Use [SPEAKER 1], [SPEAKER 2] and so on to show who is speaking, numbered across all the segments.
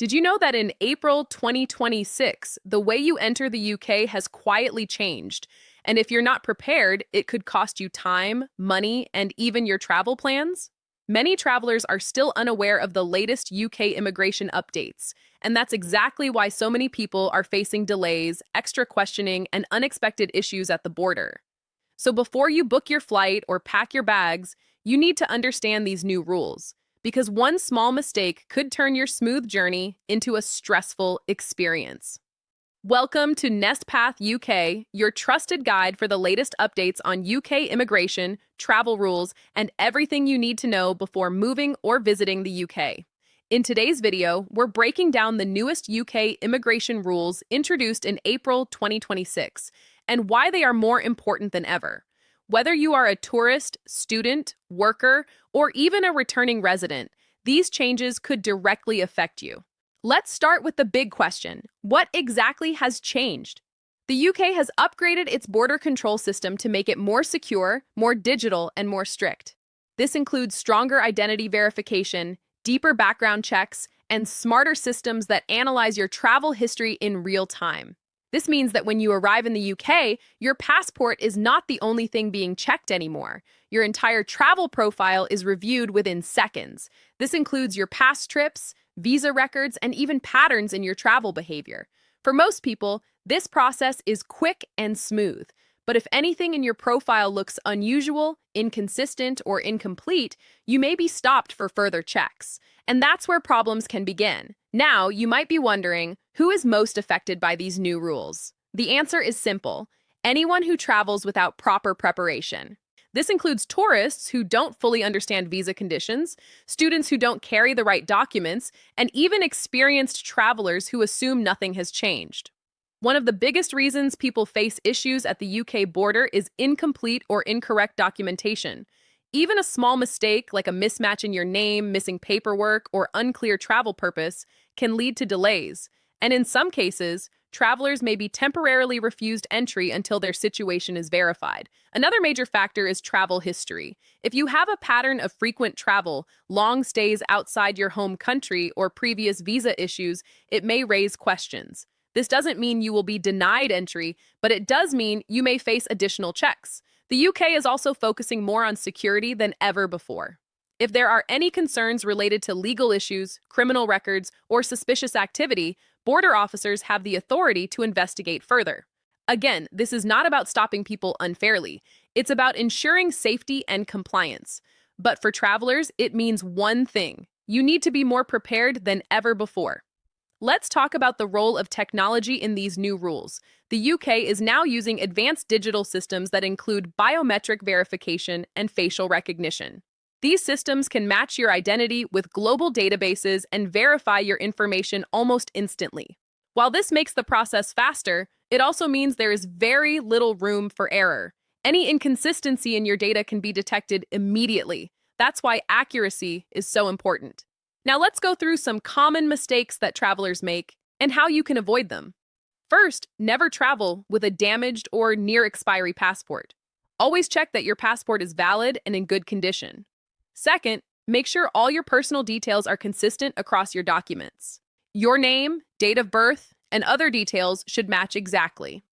[SPEAKER 1] Did you know that in April 2026, the way you enter the UK has quietly changed? And if you're not prepared, it could cost you time, money, and even your travel plans? Many travelers are still unaware of the latest UK immigration updates, and that's exactly why so many people are facing delays, extra questioning, and unexpected issues at the border. So before you book your flight or pack your bags, you need to understand these new rules, because one small mistake could turn your smooth journey into a stressful experience. Welcome to NestPath UK, your trusted guide for the latest updates on UK immigration, travel rules, and everything you need to know before moving or visiting the UK. In today's video, we're breaking down the newest UK immigration rules introduced in April 2026 and why they are more important than ever. Whether you are a tourist, student, worker, or even a returning resident, these changes could directly affect you. Let's start with the big question. What exactly has changed? The UK has upgraded its border control system to make it more secure, more digital, and more strict. This includes stronger identity verification, deeper background checks, and smarter systems that analyze your travel history in real time. This means that when you arrive in the UK, your passport is not the only thing being checked anymore. Your entire travel profile is reviewed within seconds. This includes your past trips, visa records, and even patterns in your travel behavior. For most people, this process is quick and smooth. But if anything in your profile looks unusual, inconsistent, or incomplete, you may be stopped for further checks. And that's where problems can begin. Now, you might be wondering, who is most affected by these new rules? The answer is simple: anyone who travels without proper preparation. This includes tourists who don't fully understand visa conditions, students who don't carry the right documents, and even experienced travelers who assume nothing has changed. One of the biggest reasons people face issues at the UK border is incomplete or incorrect documentation. Even a small mistake, like a mismatch in your name, missing paperwork, or unclear travel purpose, can lead to delays. And in some cases, travelers may be temporarily refused entry until their situation is verified. Another major factor is travel history. If you have a pattern of frequent travel, long stays outside your home country, or previous visa issues, it may raise questions. This doesn't mean you will be denied entry, but it does mean you may face additional checks. The UK is also focusing more on security than ever before. If there are any concerns related to legal issues, criminal records, or suspicious activity, border officers have the authority to investigate further. Again, this is not about stopping people unfairly. It's about ensuring safety and compliance. But for travelers, it means one thing: you need to be more prepared than ever before. Let's talk about the role of technology in these new rules. The UK is now using advanced digital systems that include biometric verification and facial recognition. These systems can match your identity with global databases and verify your information almost instantly. While this makes the process faster, it also means there is very little room for error. Any inconsistency in your data can be detected immediately. That's why accuracy is so important. Now let's go through some common mistakes that travelers make and how you can avoid them. First, never travel with a damaged or near-expiry passport. Always check that your passport is valid and in good condition. Second, make sure all your personal details are consistent across your documents. Your name, date of birth, and other details should match exactly.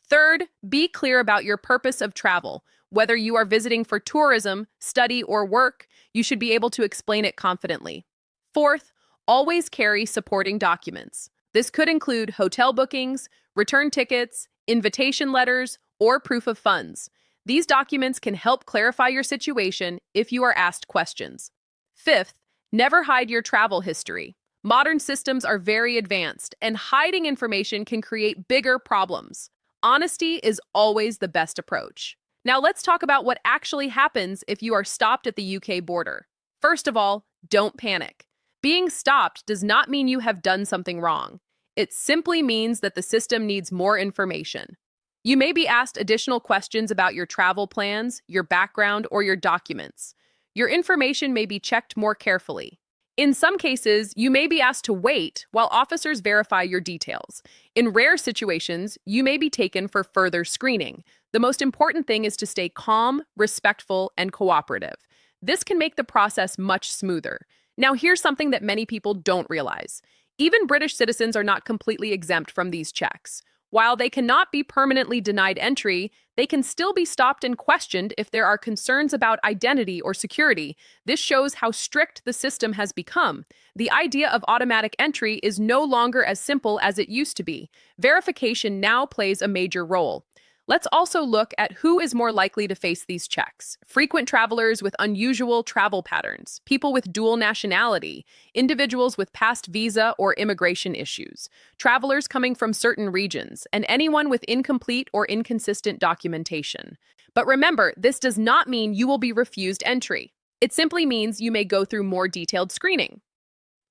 [SPEAKER 1] Third, be clear about your purpose of travel. Whether you are visiting for tourism, study, or work, you should be able to explain it confidently. Fourth, always carry supporting documents. This could include hotel bookings, return tickets, invitation letters, or proof of funds. These documents can help clarify your situation if you are asked questions. Fifth, never hide your travel history. Modern systems are very advanced, and hiding information can create bigger problems. Honesty is always the best approach. Now let's talk about what actually happens if you are stopped at the UK border. First of all, don't panic. Being stopped does not mean you have done something wrong. It simply means that the system needs more information. You may be asked additional questions about your travel plans, your background, or your documents. Your information may be checked more carefully. In some cases, you may be asked to wait while officers verify your details. In rare situations, you may be taken for further screening. The most important thing is to stay calm, respectful, and cooperative. This can make the process much smoother. Now, here's something that many people don't realize. Even British citizens are not completely exempt from these checks. While they cannot be permanently denied entry, they can still be stopped and questioned if there are concerns about identity or security. This shows how strict the system has become. The idea of automatic entry is no longer as simple as it used to be. Verification now plays a major role. Let's also look at who is more likely to face these checks. Frequent travelers with unusual travel patterns, people with dual nationality, individuals with past visa or immigration issues, travelers coming from certain regions, and anyone with incomplete or inconsistent documentation. But remember, this does not mean you will be refused entry. It simply means you may go through more detailed screening.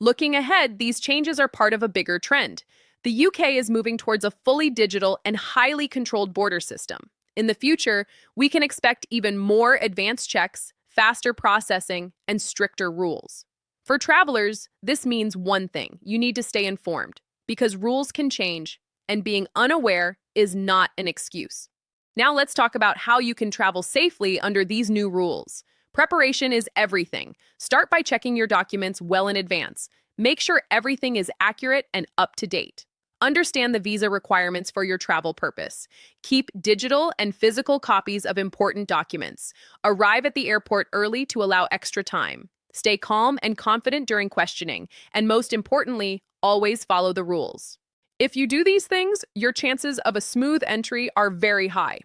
[SPEAKER 1] Looking ahead, these changes are part of a bigger trend. The UK is moving towards a fully digital and highly controlled border system. In the future, we can expect even more advanced checks, faster processing, and stricter rules. For travelers, this means one thing: you need to stay informed, because rules can change, and being unaware is not an excuse. Now let's talk about how you can travel safely under these new rules. Preparation is everything. Start by checking your documents well in advance. Make sure everything is accurate and up to date. Understand the visa requirements for your travel purpose. Keep digital and physical copies of important documents. Arrive at the airport early to allow extra time. Stay calm and confident during questioning. And most importantly, always follow the rules. If you do these things, your chances of a smooth entry are very high.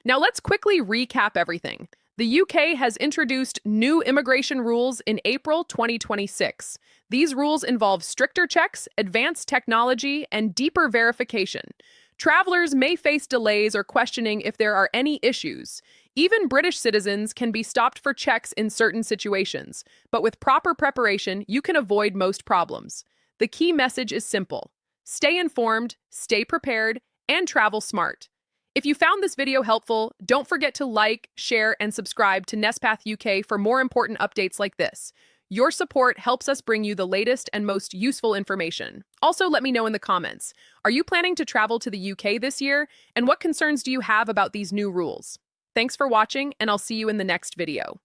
[SPEAKER 1] Now let's quickly recap everything. The UK has introduced new immigration rules in April 2026. These rules involve stricter checks, advanced technology, and deeper verification. Travelers may face delays or questioning if there are any issues. Even British citizens can be stopped for checks in certain situations, but with proper preparation, you can avoid most problems. The key message is simple: stay informed, stay prepared, and travel smart. If you found this video helpful, don't forget to like, share, and subscribe to NestPath UK for more important updates like this. Your support helps us bring you the latest and most useful information. Also, let me know in the comments. Are you planning to travel to the UK this year? And what concerns do you have about these new rules? Thanks for watching, and I'll see you in the next video.